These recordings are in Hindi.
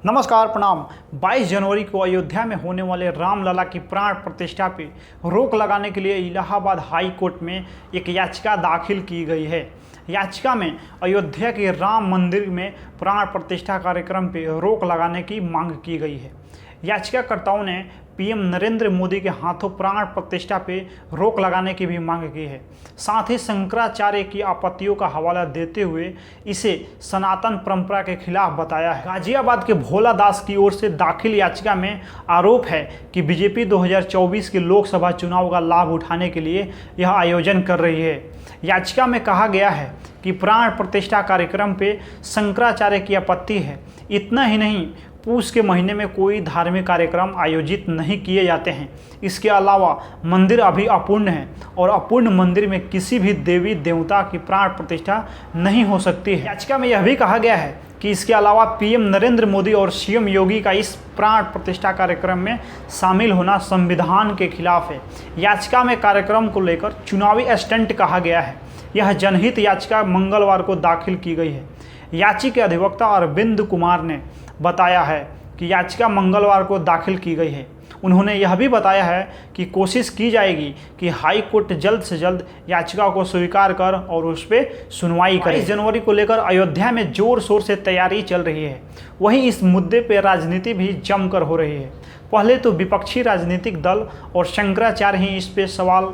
नमस्कार प्रणाम। 22 जनवरी को अयोध्या में होने वाले रामलला की प्राण प्रतिष्ठा पे रोक लगाने के लिए इलाहाबाद हाई कोर्ट में एक याचिका दाखिल की गई है। याचिका में अयोध्या के राम मंदिर में प्राण प्रतिष्ठा कार्यक्रम पे रोक लगाने की मांग की गई है। याचिकाकर्ताओं ने पीएम नरेंद्र मोदी के हाथों प्राण प्रतिष्ठा पे रोक लगाने की भी मांग की है। साथ ही शंकराचार्य की आपत्तियों का हवाला देते हुए इसे सनातन परंपरा के खिलाफ बताया है। गाजियाबाद के भोला दास की ओर से दाखिल याचिका में आरोप है कि बीजेपी 2024 के लोकसभा चुनाव का लाभ उठाने के लिए यह आयोजन कर रही है। याचिका में कहा गया है कि प्राण प्रतिष्ठा कार्यक्रम पे शंकराचार्य की आपत्ति है। इतना ही नहीं, पूस के महीने में कोई धार्मिक कार्यक्रम आयोजित नहीं किए जाते हैं। इसके अलावा मंदिर अभी अपूर्ण है और अपूर्ण मंदिर में किसी भी देवी देवता की प्राण प्रतिष्ठा नहीं हो सकती है। याचिका में यह भी कहा गया है कि इसके अलावा पीएम नरेंद्र मोदी और सीएम योगी का इस प्राण प्रतिष्ठा कार्यक्रम में शामिल होना संविधान के खिलाफ है। याचिका में कार्यक्रम को लेकर चुनावी स्टंट कहा गया है। यह जनहित याचिका मंगलवार को दाखिल की गई है। याचिका के अधिवक्ता अरविंद कुमार ने बताया है कि याचिका मंगलवार को दाखिल की गई है। उन्होंने यह भी बताया है कि कोशिश की जाएगी कि हाई कोर्ट जल्द से जल्द याचिका को स्वीकार कर और उस पर सुनवाई करे। 22 जनवरी को लेकर अयोध्या में जोर शोर से तैयारी चल रही है। वहीं इस मुद्दे पर राजनीति भी जमकर हो रही है। पहले तो विपक्षी राजनीतिक दल और शंकराचार्य ही इस पर सवाल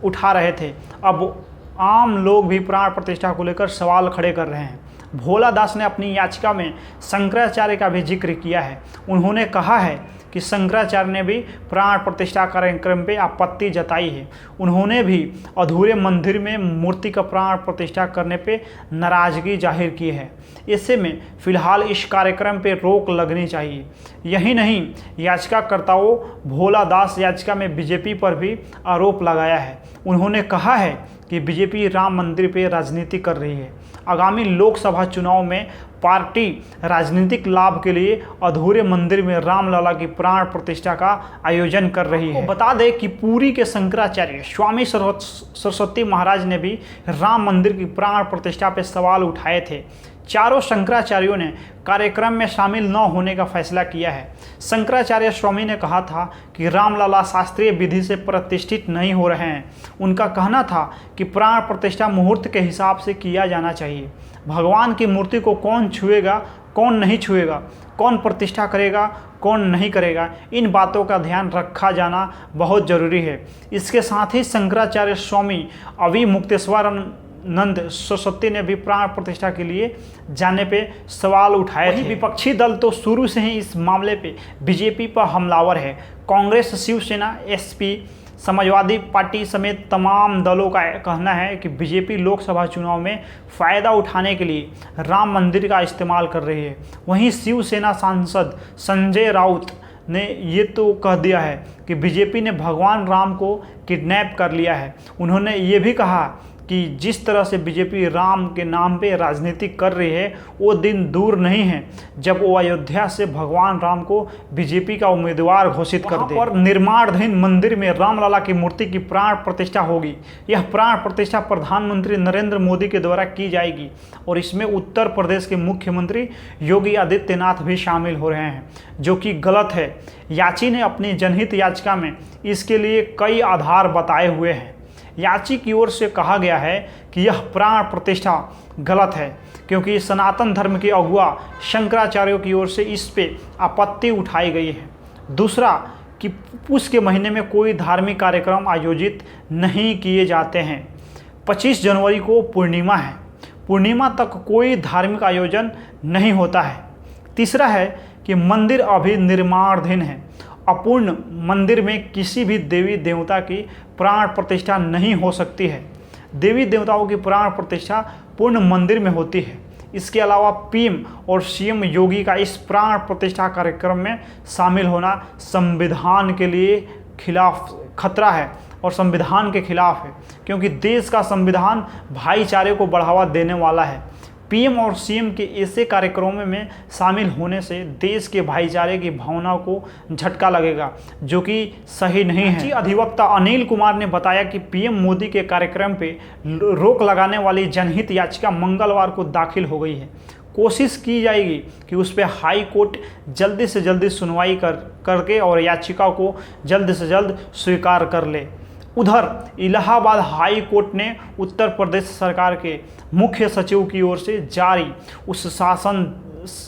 उठा रहे थे। अब आम लोग भी प्राण प्रतिष्ठा को लेकर सवाल खड़े कर रहे हैं। भोला दास ने अपनी याचिका में शंकराचार्य का भी जिक्र किया है। उन्होंने कहा है कि शंकराचार्य ने भी प्राण प्रतिष्ठा कार्यक्रम पे आपत्ति जताई है। उन्होंने भी अधूरे मंदिर में मूर्ति का प्राण प्रतिष्ठा करने पे नाराजगी जाहिर की है। ऐसे में फिलहाल इस कार्यक्रम पे रोक लगनी चाहिए। यही नहीं, याचिकाकर्ताओं भोला दास याचिका में बीजेपी पर भी आरोप लगाया है। उन्होंने कहा है कि बीजेपी राम मंदिर पे राजनीति कर रही है। आगामी लोकसभा चुनाव में पार्टी राजनीतिक लाभ के लिए अधूरे मंदिर में रामलला की प्राण प्रतिष्ठा का आयोजन कर रही है। बता दें कि पुरी के शंकराचार्य स्वामी सरस्वती महाराज ने भी राम मंदिर की प्राण प्रतिष्ठा पर सवाल उठाए थे। चारों शंकराचार्यों ने कार्यक्रम में शामिल न होने का फैसला किया है। शंकराचार्य स्वामी ने कहा था कि रामलला शास्त्रीय विधि से प्रतिष्ठित नहीं हो रहे हैं। उनका कहना था कि प्राण प्रतिष्ठा मुहूर्त के हिसाब से किया जाना चाहिए। भगवान की मूर्ति को कौन छुएगा, कौन नहीं छुएगा, कौन प्रतिष्ठा करेगा, कौन नहीं करेगा, इन बातों का ध्यान रखा जाना बहुत ज़रूरी है। इसके साथ ही शंकराचार्य स्वामी अभी मुक्तेश्वर नंद सरस्वती ने भी प्राण प्रतिष्ठा के लिए जाने पे सवाल उठाए थे। विपक्षी दल तो शुरू से ही इस मामले पे बीजेपी पर हमलावर है। कांग्रेस, शिवसेना, एसपी, समाजवादी पार्टी समेत तमाम दलों का कहना है कि बीजेपी लोकसभा चुनाव में फ़ायदा उठाने के लिए राम मंदिर का इस्तेमाल कर रही है। वहीं शिवसेना सांसद संजय राउत ने ये तो कह दिया है कि बीजेपी ने भगवान राम को किडनैप कर लिया है। उन्होंने ये भी कहा कि जिस तरह से बीजेपी राम के नाम पे राजनीति कर रही है, वो दिन दूर नहीं है जब वो अयोध्या से भगवान राम को बीजेपी का उम्मीदवार घोषित कर दे। और निर्माणाधीन मंदिर में रामलला की मूर्ति की प्राण प्रतिष्ठा होगी। यह प्राण प्रतिष्ठा प्रधानमंत्री नरेंद्र मोदी के द्वारा की जाएगी और इसमें उत्तर प्रदेश के मुख्यमंत्री योगी आदित्यनाथ भी शामिल हो रहे हैं, जो कि गलत है। याची ने अपनी जनहित याचिका में इसके लिए कई आधार बताए हुए हैं। याची की ओर से कहा गया है कि यह प्राण प्रतिष्ठा गलत है क्योंकि सनातन धर्म के अगुआ शंकराचार्यों की ओर से इस पे आपत्ति उठाई गई है। दूसरा कि पूस के महीने में कोई धार्मिक कार्यक्रम आयोजित नहीं किए जाते हैं। 25 जनवरी को पूर्णिमा है। पूर्णिमा तक कोई धार्मिक आयोजन नहीं होता है। तीसरा है कि मंदिर अभी निर्माणाधीन है। अपूर्ण मंदिर में किसी भी देवी देवता की प्राण प्रतिष्ठा नहीं हो सकती है। देवी देवताओं की प्राण प्रतिष्ठा पूर्ण मंदिर में होती है। इसके अलावा पीएम और सीएम योगी का इस प्राण प्रतिष्ठा कार्यक्रम में शामिल होना संविधान के लिए खिलाफ खतरा है और संविधान के खिलाफ है, क्योंकि देश का संविधान भाईचारे को बढ़ावा देने वाला है। पीएम और सीएम के ऐसे कार्यक्रमों में शामिल होने से देश के भाईचारे की भावना को झटका लगेगा, जो कि सही नहीं है। अधिवक्ता अनिल कुमार ने बताया कि पीएम मोदी के कार्यक्रम पे रोक लगाने वाली जनहित याचिका मंगलवार को दाखिल हो गई है। कोशिश की जाएगी कि उस पर हाई कोर्ट जल्दी से जल्दी सुनवाई करके और याचिका को जल्द से जल्द स्वीकार कर ले। उधर इलाहाबाद हाई कोर्ट ने उत्तर प्रदेश सरकार के मुख्य सचिव की ओर से जारी उस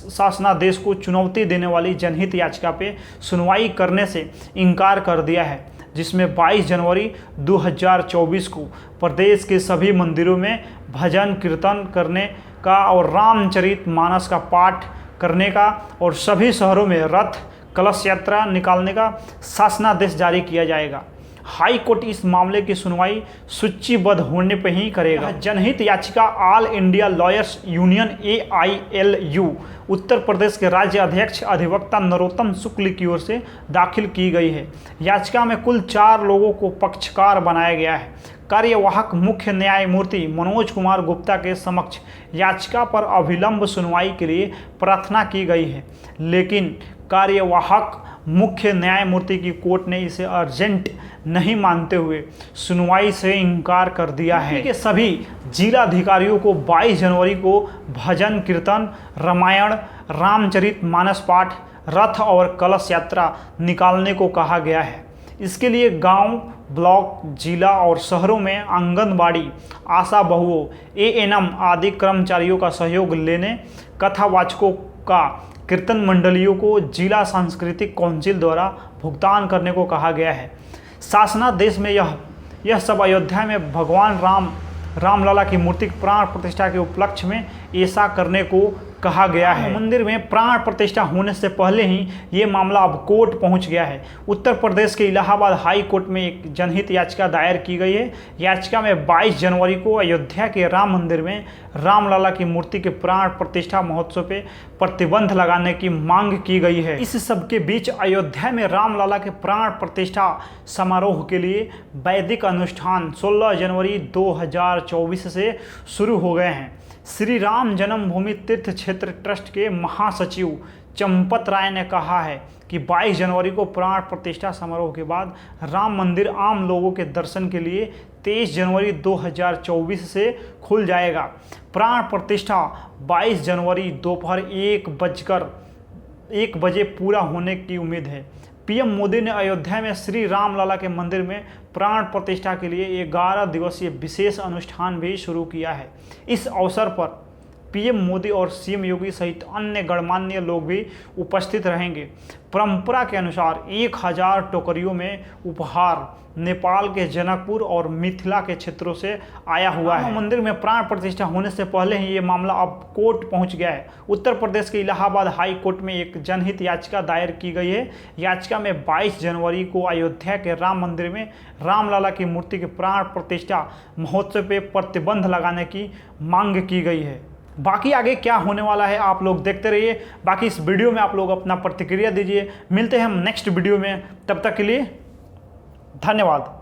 शासनादेश को चुनौती देने वाली जनहित याचिका पे सुनवाई करने से इनकार कर दिया है, जिसमें 22 जनवरी 2024 को प्रदेश के सभी मंदिरों में भजन कीर्तन करने का और रामचरितमानस का पाठ करने का और सभी शहरों में रथ कलश यात्रा निकालने का शासनादेश जारी किया जाएगा। हाई कोर्ट इस मामले की सुनवाई सूचीबद्ध होने पर ही करेगा। जनहित याचिका all India lawyers union AILU Uttar Pradesh के राज्य अध्यक्ष अधिवक्ता नरोत्तम शुक्ल की ओर से दाखिल की गई है। याचिका में कुल 4 लोगों को पक्षकार बनाया गया है। कार्यवाहक मुख्य न्यायमूर्ति मनोज कुमार गुप्ता के समक्ष याचिका पर अविलंब सुनवाई के लिए प्रार्थना की गई है, लेकिन कार्यवाहक मुख्य न्यायमूर्ति की कोर्ट ने इसे अर्जेंट नहीं मानते हुए सुनवाई से इनकार कर दिया है कि सभी जिलाधिकारियों को 22 जनवरी को भजन कीर्तन, रामायण, रामचरितमानस पाठ, रथ और कलश यात्रा निकालने को कहा गया है। इसके लिए गांव, ब्लॉक, जिला और शहरों में आंगनबाड़ी, आशा बहुओं, ANM आदि कर्मचारियों का सहयोग लेने, कथावाचकों का कीर्तन मंडलियों को जिला सांस्कृतिक काउंसिल द्वारा भुगतान करने को कहा गया है। शासनादेश में यह सब अयोध्या में भगवान रामलला की मूर्ति प्राण प्रतिष्ठा के उपलक्ष्य में ऐसा करने को कहा गया है। मंदिर में प्राण प्रतिष्ठा होने से पहले ही ये मामला अब कोर्ट पहुंच गया है। उत्तर प्रदेश के इलाहाबाद हाई कोर्ट में एक जनहित याचिका दायर की गई है। याचिका में 22 जनवरी को अयोध्या के राम मंदिर में रामलला की मूर्ति के प्राण प्रतिष्ठा महोत्सव पे प्रतिबंध लगाने की मांग की गई है। इस सब के बीच अयोध्या में रामलला के प्राण प्रतिष्ठा समारोह के लिए वैदिक अनुष्ठान 16 जनवरी 2024 से शुरू हो गए हैं। श्री राम जन्मभूमि तीर्थ क्षेत्र ट्रस्ट के महासचिव चंपत राय ने कहा है कि 22 जनवरी को प्राण प्रतिष्ठा समारोह के बाद राम मंदिर आम लोगों के दर्शन के लिए 23 जनवरी 2024 से खुल जाएगा। प्राण प्रतिष्ठा 22 जनवरी दोपहर 1 बजे पूरा होने की उम्मीद है। PM मोदी ने अयोध्या में श्री रामलला के मंदिर में प्राण प्रतिष्ठा के लिए 11 दिवसीय विशेष अनुष्ठान भी शुरू किया है। इस अवसर पर PM मोदी और CM योगी सहित अन्य गणमान्य लोग भी उपस्थित रहेंगे। परंपरा के अनुसार 1000 टोकरियों में उपहार नेपाल के जनकपुर और मिथिला के क्षेत्रों से आया हुआ है। मंदिर में प्राण प्रतिष्ठा होने से पहले ही ये मामला अब कोर्ट पहुंच गया है। उत्तर प्रदेश के इलाहाबाद हाई कोर्ट में एक जनहित याचिका दायर की गई है। याचिका में 22 जनवरी को अयोध्या के राम मंदिर में रामलला की मूर्ति के प्राण प्रतिष्ठा महोत्सव पे प्रतिबंध लगाने की मांग की गई है। बाकी आगे क्या होने वाला है आप लोग देखते रहिए। बाकी इस वीडियो में आप लोग अपना प्रतिक्रिया दीजिए। मिलते हैं हम नेक्स्ट वीडियो में, तब तक के लिए धन्यवाद।